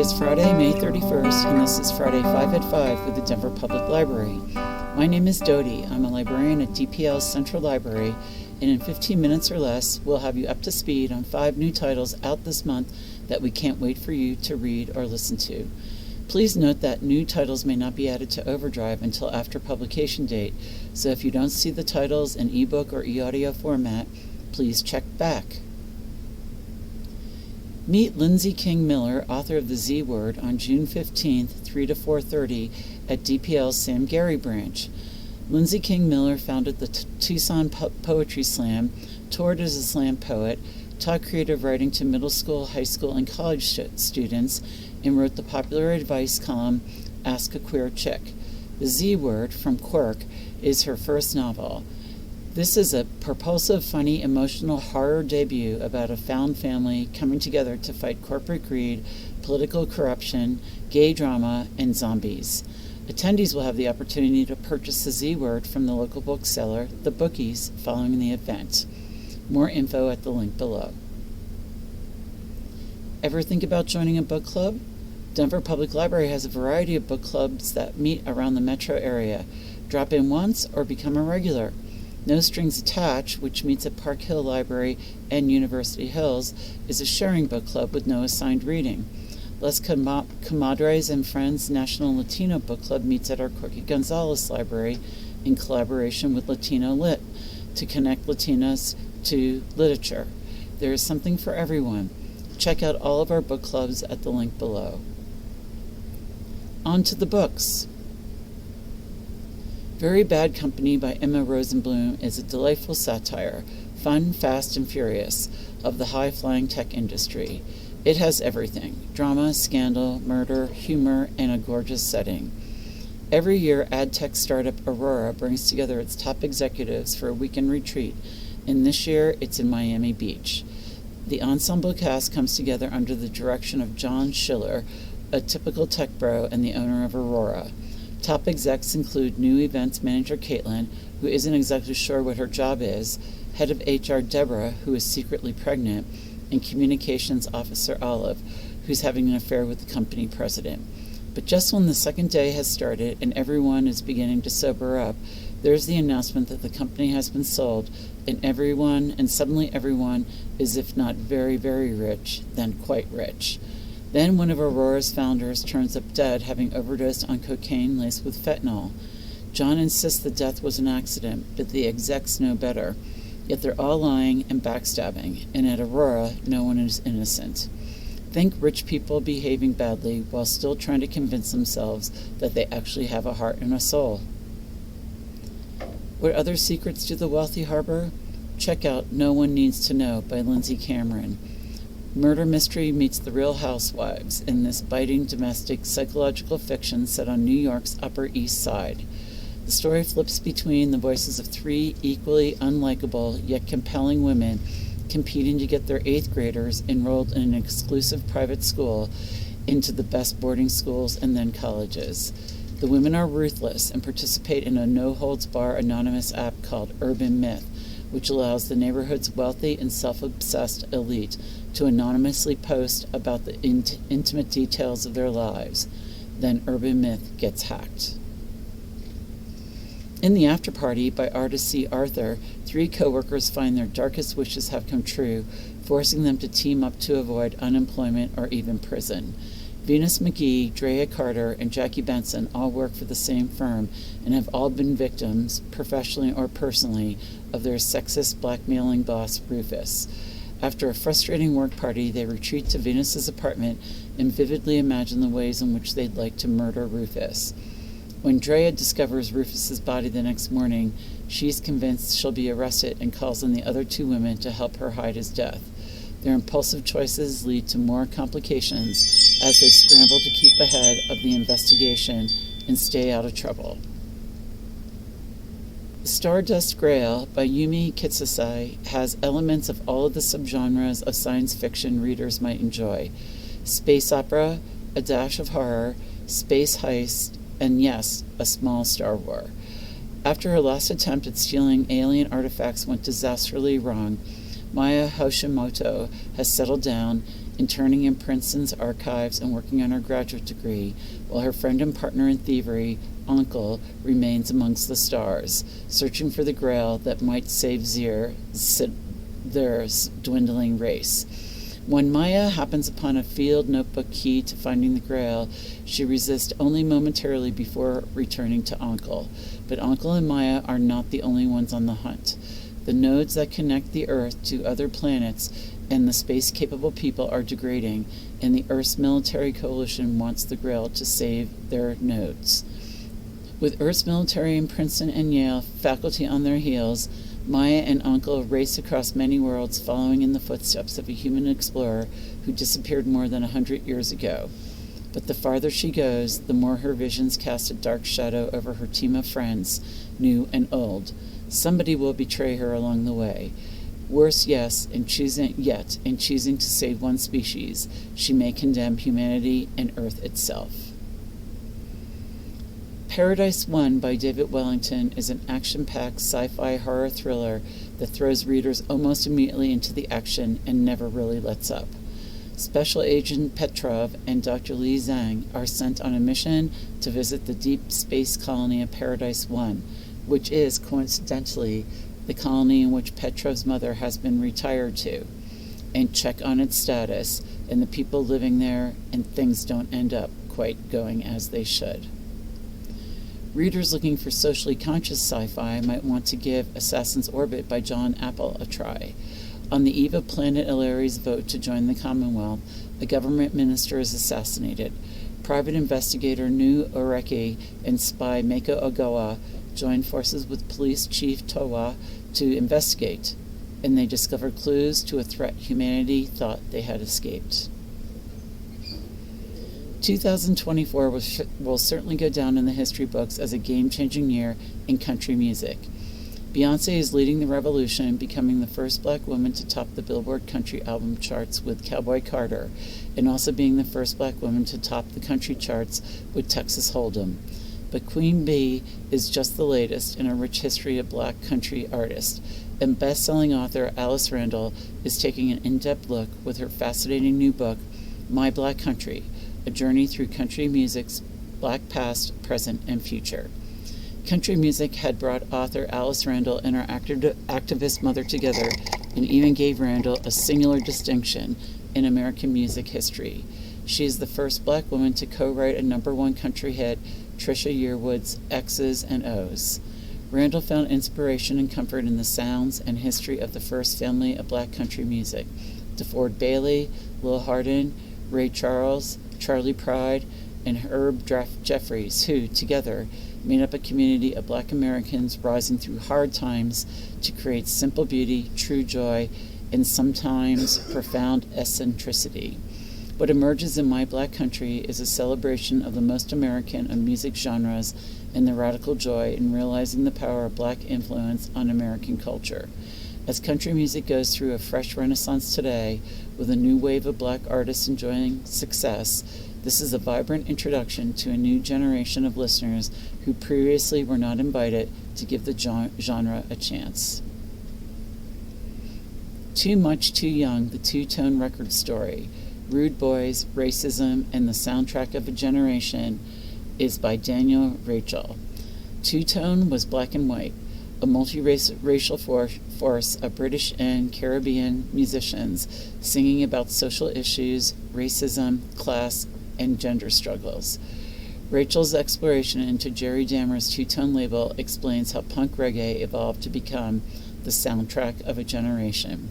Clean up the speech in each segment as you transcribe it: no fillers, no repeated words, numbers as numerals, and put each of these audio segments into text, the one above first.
is Friday, May 31st, and this is Friday 5 at 5 with the Denver Public Library. My name is Dodie. I'm a librarian at DPL's Central Library, and in 15 minutes or less, we'll have you up to speed on 5 new titles out this month that we can't wait for you to read or listen to. Please note that new titles may not be added to Overdrive until after publication date, so if you don't see the titles in ebook or e-audio format, please check back. Meet Lindsay King Miller, author of The Z Word, on June 15th, 3 to 4:30 at DPL's Sam Gary branch. Lindsay King Miller founded the Tucson Poetry Slam, toured as a slam poet, taught creative writing to middle school, high school, and college students, and wrote the popular advice column Ask a Queer Chick. The Z Word, from Quirk, is her first novel. This is a propulsive, funny, emotional horror debut about a found family coming together to fight corporate greed, political corruption, gay drama, and zombies. Attendees will have the opportunity to purchase the Z Word from the local bookseller, The Bookies, following the event. More info at the link below. Ever think about joining a book club? Denver Public Library has a variety of book clubs that meet around the metro area. Drop in once or become a regular. No Strings Attached, which meets at Park Hill Library and University Hills, is a sharing book club with no assigned reading. Las Comadres and Friends National Latino Book Club meets at our Corky Gonzalez Library in collaboration with Latino Lit to connect Latinas to literature. There is something for everyone. Check out all of our book clubs at the link below. On to the books. Very Bad Company by Emma Rosenblum is a delightful satire, fun, fast, and furious, of the high-flying tech industry. It has everything: drama, scandal, murder, humor, and a gorgeous setting. Every year, ad tech startup Aurora brings together its top executives for a weekend retreat, and this year it's in Miami Beach. The ensemble cast comes together under the direction of John Schiller, a typical tech bro and the owner of Aurora. Top execs include new events manager Caitlin, who isn't exactly sure what her job is, head of HR Deborah, who is secretly pregnant, and communications officer Olive, who's having an affair with the company president. But just when the second day has started and everyone is beginning to sober up, there's the announcement that the company has been sold, and suddenly everyone is, if not very, very rich, then quite rich. Then one of Aurora's founders turns up dead, having overdosed on cocaine laced with fentanyl. John insists the death was an accident, but the execs know better. Yet they're all lying and backstabbing, and at Aurora, no one is innocent. Think rich people behaving badly while still trying to convince themselves that they actually have a heart and a soul. What other secrets do the wealthy harbor? Check out No One Needs to Know by Lindsay Cameron. Murder mystery meets the Real Housewives in this biting domestic psychological fiction set on New York's Upper East Side. The story flips between the voices of 3 equally unlikable yet compelling women competing to get their 8th graders enrolled in an exclusive private school into the best boarding schools and then colleges. The women are ruthless and participate in a no-holds-bar anonymous app called Urban Myth, which allows the neighborhood's wealthy and self-obsessed elite to anonymously post about the intimate details of their lives. Then Urban Myth gets hacked. In the After Party by artist C. Arthur, 3 co-workers find their darkest wishes have come true, forcing them to team up to avoid unemployment or even prison. Venus McGee, Drea Carter, and Jackie Benson all work for the same firm and have all been victims, professionally or personally, of their sexist blackmailing boss, Rufus. After a frustrating work party, they retreat to Venus's apartment and vividly imagine the ways in which they'd like to murder Rufus. When Drea discovers Rufus's body the next morning, she's convinced she'll be arrested and calls on the other 2 women to help her hide his death. Their impulsive choices lead to more complications as they scramble to keep ahead of the investigation and stay out of trouble. Stardust Grail by Yumi Kitsasai has elements of all of the subgenres of science fiction readers might enjoy. Space opera, a dash of horror, space heist, and yes, a small Star War. After her last attempt at stealing alien artifacts went disastrously wrong, Maya Hoshimoto has settled down interning in Princeton's archives and working on her graduate degree, while her friend and partner in thievery, Uncle, remains amongst the stars, searching for the grail that might save their dwindling race. When Maya happens upon a field notebook key to finding the grail, she resists only momentarily before returning to Uncle. But Uncle and Maya are not the only ones on the hunt. The nodes that connect the Earth to other planets and the space-capable people are degrading, and the Earth's military coalition wants the grail to save their nodes. With Earth's military in Princeton and Yale faculty on their heels, Maya and Uncle race across many worlds, following in the footsteps of a human explorer who disappeared more than 100 years ago. But the farther she goes, the more her visions cast a dark shadow over her team of friends, new and old. Somebody will betray her along the way. Worse, yes, in choosing to save one species, she may condemn humanity and Earth itself. Paradise 1 by David Wellington is an action-packed sci-fi horror thriller that throws readers almost immediately into the action and never really lets up. Special Agent Petrov and Dr. Li Zhang are sent on a mission to visit the deep space colony of Paradise 1, which is, coincidentally, the colony in which Petrov's mother has been retired to, and check on its status and the people living there, and things don't end up quite going as they should. Readers looking for socially conscious sci-fi might want to give Assassin's Orbit by John Apple a try. On the eve of Planet Illyri's vote to join the Commonwealth, a government minister is assassinated. Private investigator Nu Oreki and spy Meiko Ogawa join forces with police chief Towa to investigate, and they discover clues to a threat humanity thought they had escaped. 2024 will certainly go down in the history books as a game-changing year in country music. Beyoncé is leading the revolution, becoming the first black woman to top the Billboard country album charts with Cowboy Carter, and also being the first black woman to top the country charts with Texas Hold'em. But Queen Bee is just the latest in a rich history of black country artists, and best-selling author Alice Randall is taking an in-depth look with her fascinating new book, My Black Country, a journey through country music's black past, present, and future. Country music had brought author Alice Randall and her activist mother together, and even gave Randall a singular distinction in American music history. She is the first black woman to co-write a #1 country hit, Trisha Yearwood's X's and O's. Randall found inspiration and comfort in the sounds and history of the first family of black country music, DeFord Bailey, Lil Hardin, Ray Charles, Charlie Pride, and Herb Jeffries, who, together, made up a community of black Americans rising through hard times to create simple beauty, true joy, and sometimes profound eccentricity. What emerges in My Black Country is a celebration of the most American of music genres and the radical joy in realizing the power of black influence on American culture. As country music goes through a fresh renaissance today, with a new wave of black artists enjoying success, this is a vibrant introduction to a new generation of listeners who previously were not invited to give the genre a chance. Too Much Too Young, the two-tone record story, Rude Boys, Racism, and the Soundtrack of a Generation, is by Daniel Rachel. Two-tone was black and white, a multiracial force of British and Caribbean musicians singing about social issues, racism, class, and gender struggles. Rachel's exploration into Jerry Dammer's two-tone label explains how punk reggae evolved to become the soundtrack of a generation.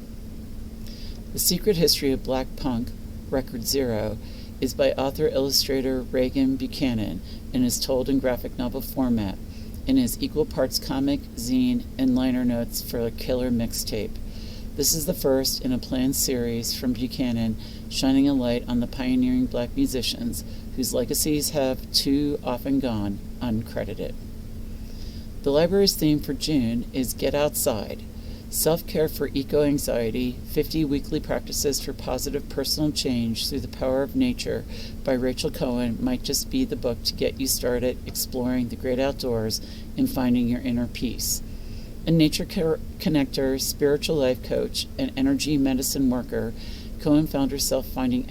The Secret History of Black Punk, Record Zero, is by author-illustrator Reagan Buchanan and is told in graphic novel format, and is equal parts comic, zine, and liner notes for a killer mixtape. This is the first in a planned series from Buchanan, shining a light on the pioneering black musicians whose legacies have too often gone uncredited. The library's theme for June is Get Outside, Self-Care for Eco-Anxiety, 50 Weekly Practices for Positive Personal Change Through the Power of Nature by Rachel Cohen might just be the book to get you started exploring the great outdoors and finding your inner peace. A nature connector, spiritual life coach, and energy medicine worker, Cohen found herself feeling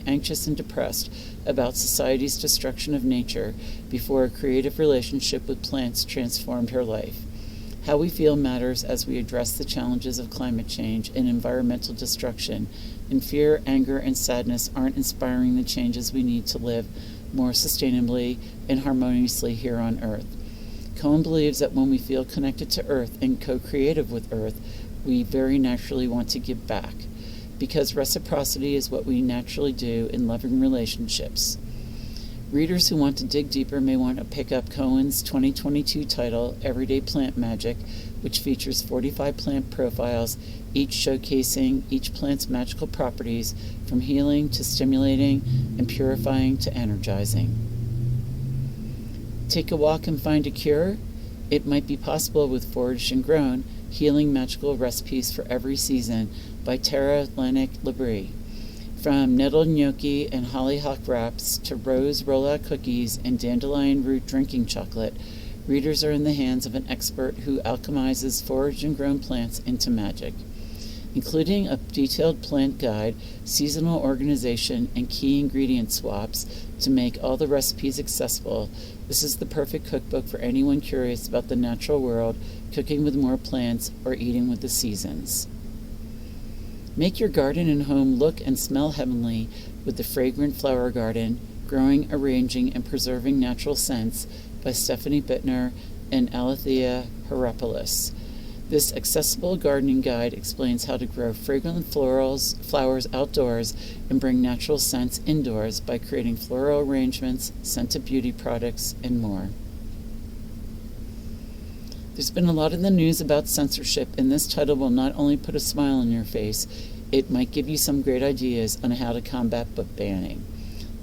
anxious and depressed about society's destruction of nature before a creative relationship with plants transformed her life. How we feel matters as we address the challenges of climate change and environmental destruction, and fear, anger, and sadness aren't inspiring the changes we need to live more sustainably and harmoniously here on Earth. Cohen believes that when we feel connected to Earth and co-creative with Earth, we very naturally want to give back, because reciprocity is what we naturally do in loving relationships. Readers who want to dig deeper may want to pick up Cohen's 2022 title, Everyday Plant Magic, which features 45 plant profiles, each showcasing each plant's magical properties, from healing to stimulating and purifying to energizing. Take a walk and find a cure? It might be possible with Foraged and Grown, Healing Magical Recipes for Every Season by Tara Lanick-Labrie. From nettled gnocchi and hollyhock wraps to rose rollout cookies and dandelion root drinking chocolate, readers are in the hands of an expert who alchemizes foraged and grown plants into magic. Including a detailed plant guide, seasonal organization, and key ingredient swaps to make all the recipes accessible, this is the perfect cookbook for anyone curious about the natural world, cooking with more plants, or eating with the seasons. Make your garden and home look and smell heavenly with the Fragrant Flower Garden, Growing, Arranging, and Preserving Natural Scents by Stephanie Bittner and Alethea Hierapolis. This accessible gardening guide explains how to grow fragrant flowers outdoors and bring natural scents indoors by creating floral arrangements, scented beauty products, and more. There's been a lot in the news about censorship, and this title will not only put a smile on your face, it might give you some great ideas on how to combat book banning.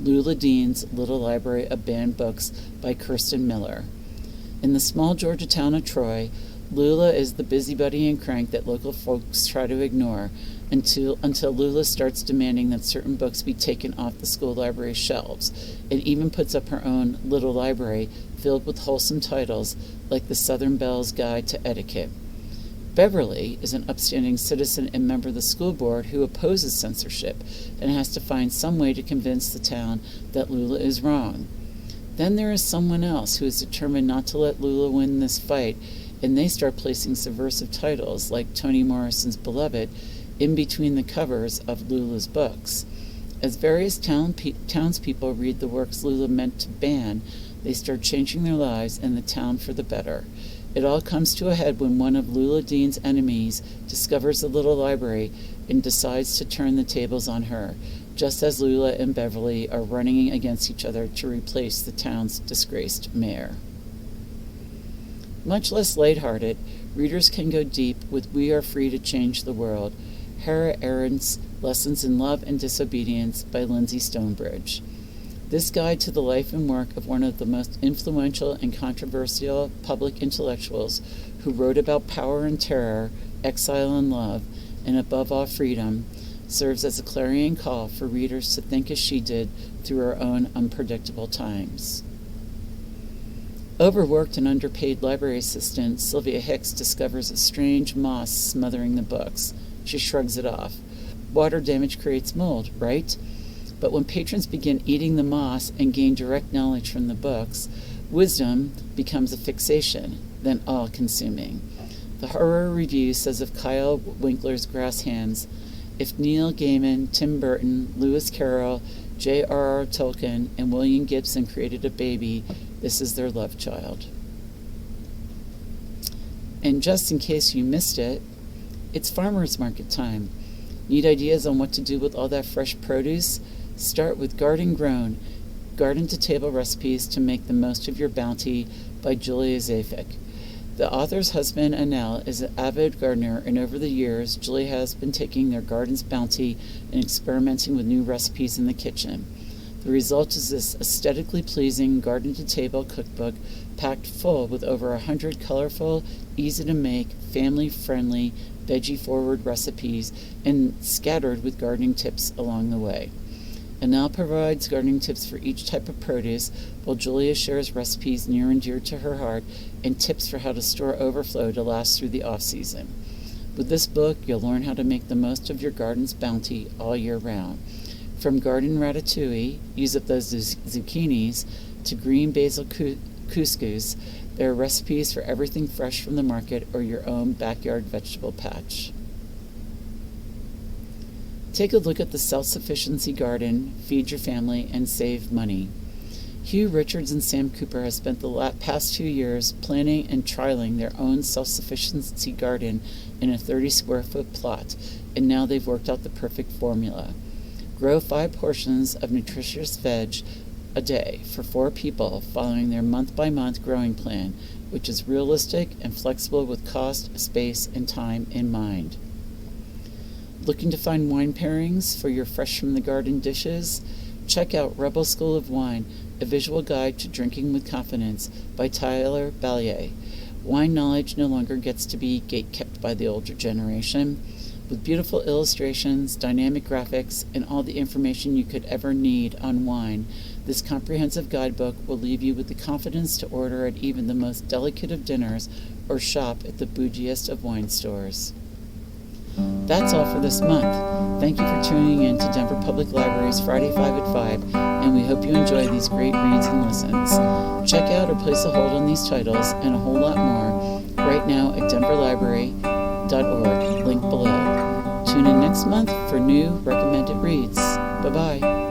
Lula Dean's Little Library of Banned Books by Kirsten Miller. In the small Georgia town of Troy, Lula is the busybody and crank that local folks try to ignore until Lula starts demanding that certain books be taken off the school library's shelves, and even puts up her own little library filled with wholesome titles like the Southern Belle's Guide to Etiquette. Beverly is an upstanding citizen and member of the school board who opposes censorship and has to find some way to convince the town that Lula is wrong. Then there is someone else who is determined not to let Lula win this fight, and they start placing subversive titles like Toni Morrison's Beloved in between the covers of Lula's books. As various townspeople read the works Lula meant to ban, they start changing their lives and the town for the better. It all comes to a head when one of Lula Dean's enemies discovers the little library and decides to turn the tables on her, just as Lula and Beverly are running against each other to replace the town's disgraced mayor. Much less lighthearted, readers can go deep with We Are Free to Change the World, Hannah Arendt's Lessons in Love and Disobedience by Lindsay Stonebridge. This guide to the life and work of one of the most influential and controversial public intellectuals who wrote about power and terror, exile and love, and above all freedom, serves as a clarion call for readers to think as she did through her own unpredictable times. Overworked and underpaid library assistant Sylvia Hicks discovers a strange moss smothering the books. She shrugs it off. Water damage creates mold, right? But when patrons begin eating the moss and gain direct knowledge from the books, wisdom becomes a fixation, then all-consuming. The Horror Review says of Kyle Winkler's Grass Hands, if Neil Gaiman, Tim Burton, Lewis Carroll, J.R.R. Tolkien, and William Gibson created a baby, this is their love child. And just in case you missed it, it's farmers market time. Need ideas on what to do with all that fresh produce? Start with Garden Grown, garden-to-table recipes to make the most of your bounty by Julia Zafik. The author's husband, Anel, is an avid gardener, and over the years, Julia has been taking their garden's bounty and experimenting with new recipes in the kitchen. The result is this aesthetically pleasing garden-to-table cookbook packed full with over 100 colorful, easy-to-make, family-friendly, veggie-forward recipes and scattered with gardening tips along the way. Anel provides gardening tips for each type of produce, while Julia shares recipes near and dear to her heart and tips for how to store overflow to last through the off-season. With this book, you'll learn how to make the most of your garden's bounty all year round. From garden ratatouille, use up those zucchinis, to green basil couscous, there are recipes for everything fresh from the market or your own backyard vegetable patch. Take a look at the Self-Sufficiency Garden, Feed Your Family, and Save Money. Hugh Richards and Sam Cooper have spent the past 2 years planning and trialing their own self-sufficiency garden in a 30-square-foot plot, and now they've worked out the perfect formula. Grow 5 portions of nutritious veg a day for 4 people following their month-by-month growing plan, which is realistic and flexible with cost, space, and time in mind. Looking to find wine pairings for your fresh-from-the-garden dishes? Check out Rebel School of Wine, a visual guide to drinking with confidence by Tyler Ballier. Wine knowledge no longer gets to be gatekept by the older generation. With beautiful illustrations, dynamic graphics, and all the information you could ever need on wine, this comprehensive guidebook will leave you with the confidence to order at even the most delicate of dinners or shop at the bougiest of wine stores. That's all for this month. Thank you for tuning in to Denver Public Library's Friday 5 at 5, and we hope you enjoy these great reads and listens. Check out or place a hold on these titles and a whole lot more right now at denverlibrary.org, link below. Tune in next month for new recommended reads. Bye-bye.